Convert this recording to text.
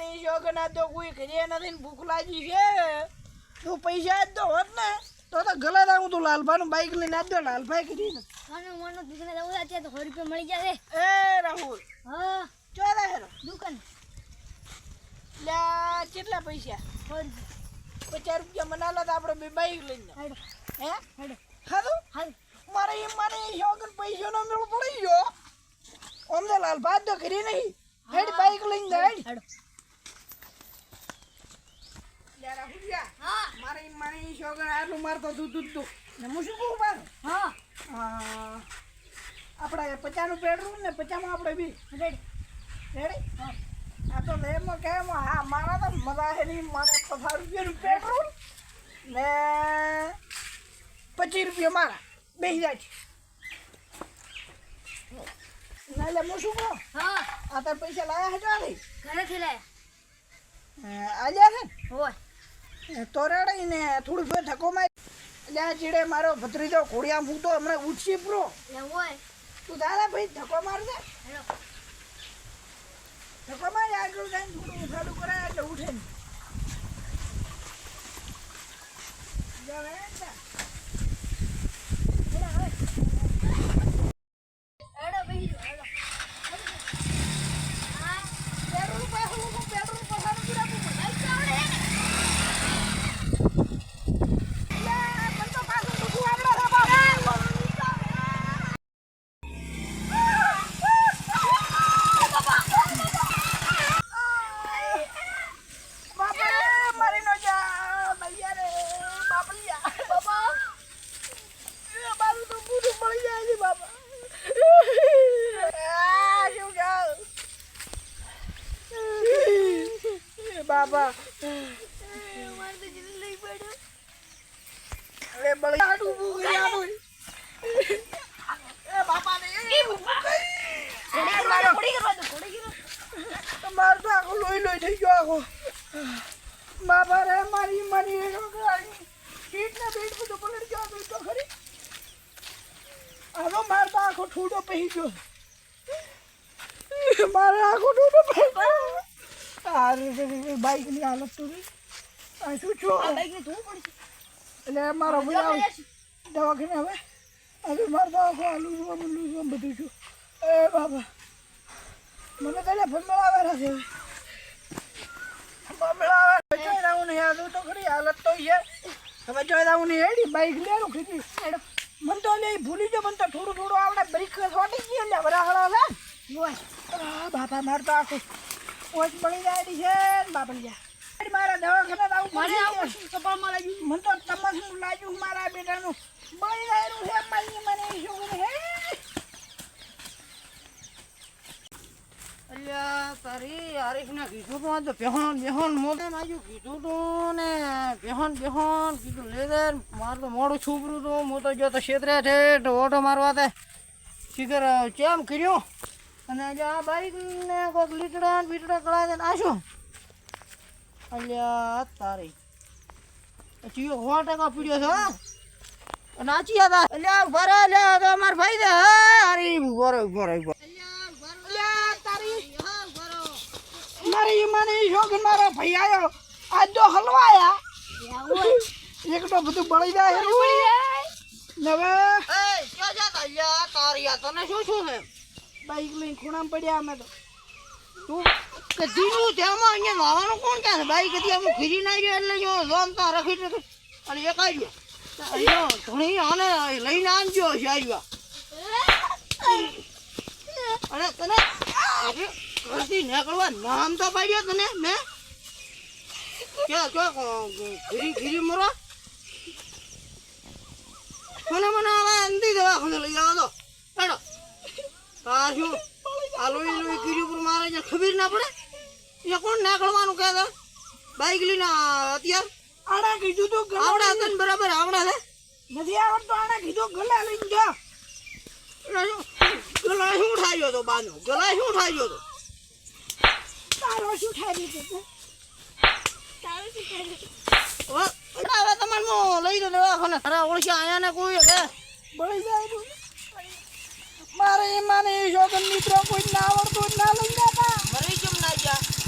માની શોખ ના તો કોઈ ઘરે નથી ને ભૂખ લાગી છે તું પૈસા જ તો હોત ને તો ગલા આવું તું લાલભાનું બાઈક લઈને આજ દો લાલભાઈ કરી ને મને દુકાને જવું છે તો 100 રૂપિયા મળી જશે એ રાહુલ હા ચોરા હેરો દુકાન લે કેટલા પૈસા 100 રૂપિયા 50 રૂપિયા મનાલો તો આપણે બે બાઈક લઈને હેડો હે હેડો ખાધું હાલ મારે શોખ પૈસા નો મેળ પડી ગયો અમને લાલભાઈ તો કરી નહીં હેડ બાઈક લઈને હેડ હેડો હા મારી શોખ આટલું મારતો તું ને હું શું કહું બાર હા આપણે 50 નું પેટ્રોલ ને 50 માં આપણે બી રેડી રેડી હા આ તો લેમાં કેમ હા મારા તો મજા હે નહીં મને 50 રૂપિયાનું પેટ્રોલ ને 25 રૂપિયા મારા બેસી જાય ના લે હું શું કહું હા આ તાર પૈસા લાયા હે ચાલી ઘરેથી લાયા આલ્યા છે હોય તો રેડી ને થોડું ફેર ધક્કો માર એટલે આ ચીડે મારો ભત્રીજો ઘોડિયા હું તો હમણાં ઉઠશે પૂરો લે હોય તું દાદા ભાઈ ધક્કો મારજે હેડો ધક્કો માર આગળ જઈને થોડું ઉઠાડું કરાય એટલે ઉઠે ને જાવે ને હેડો બેહી હેડો હા પેટ્રોલ પાછું પેટ્રોલ પાછું ગિરાવું પડે આવડે પણ તો પાછું દુખું આપણે રાબા બાપા મારી નો જા ભૈયા રે બાપલિયા બાપા એ બારું તો પૂરું પડી જાય છે બાપા શું ગાવ બાબા મારે તો જીવ લઈ પડ્યો અરે બળી આડું ઊભું કરી આડું એ બાપા ને એ મારો પડી ગયો માર તો આખો લોહી લોહી થઈ ગયો આખો બાપા રે મારી સીટ ને બેટ બધું પલટ ગયો તો ખરી આનો માર તો આખો ઠૂડો પહી ગયો મારે આખો ઠૂડો પહી ગયો અરે બાઈક ની હાલત તો આ શું છો આ બાઈક ને ધોવું પડશે એટલે મારો ભાઈ દવાખાને હવે મારે તો આખો લૂઝવા બધું છું એ બાબા મને ટેલિફોન મેળાવે છે મેળાવે જોઈ રહું નહીં આલું તો ખરી હાલત તો છે હવે જોઈ રહું નહીં હેડી બાઈક લેરું ખીચી હેડો મને તો લે ભૂલી ગયો મને તો થોડું થોડું આવડે બ્રેક છોટી ગઈ એટલે વરાહળો છે બોય બાપા મારે તો આખું પોચ બળી જાય છે ને બાપલિયા મારા દવાખાને આવું મારે આવું કપાળમાં લાગ્યું મને તો તમારું લાગ્યું મારા બેટાનું બળી જાયનું છે મારી મને શું હે અલ્યા તારી આરીફને કીધું તો બેહોન મોઢે નાખ્યું કીધું તું ને બેહોન કીધું લે દે મારું તો મોડું છૂપરું તું હું તો જો તો ક્ષેત્રે છે ઓટો મારવા તે શીખર ચેમ કર્યું અને આ બાઈક ને કોઈક લીટડા બીટડા કળા દે આશું અલ્યા તારી ચીયો 100% પીડ્યો છે હા નાચી હતા અલ્યા ભરે લે તો અમાર ભાઈ દે અરે ભરે મારી માની શોખ મારો ભાઈ આવ્યો આજ તો હલવાયા એક તો બધું બળી જાય હવે ક્યાં જતા લ્યા તારી તને શું છે બાઈક લઈને ખૂણામાં પડ્યા અમે તો તું કદીનું તેમાં અહીંયા વાવાનું કોણ ક્યાં છે બાઈક હતી અમે ખીરી નાખ્યો એટલે જો લોમતા રખી અને એક આવ્યો અહીંયા ઘણી આને લઈને આનજો છે આવ્યા અને તને ઘરથી નીકળવા નામ તો પાડ્યો તને મેં ક્યાં ઘીરી મરો મને હવે અંધી દવાખાને લઈ જવા દો હેડો હા શું આ લોહી કીરી ઉપર મારે છે ખબર ના પડે એ કોણ નીકળવાનું કહે છે બાઈક લઈને અત્યાર આડા કીધું તો આવડા તને બરાબર આવડા છે નથી આવડતો આડા કીધું ગલા લઈને જા ગલા શું ઠાર્યો તો બાનો ગલા શું ઠાર્યો તો તારો શું ઠાર્યું તો હવે તમારે લઈ દો દવાખાને અરે ઓળખ્યા અહીંયા ને કોઈ હવે બળી જાય મારે એમાં ને શોધન મિત્રો કોઈ ના આવડતું ના લઈ જતા મરી કેમ ના ગયા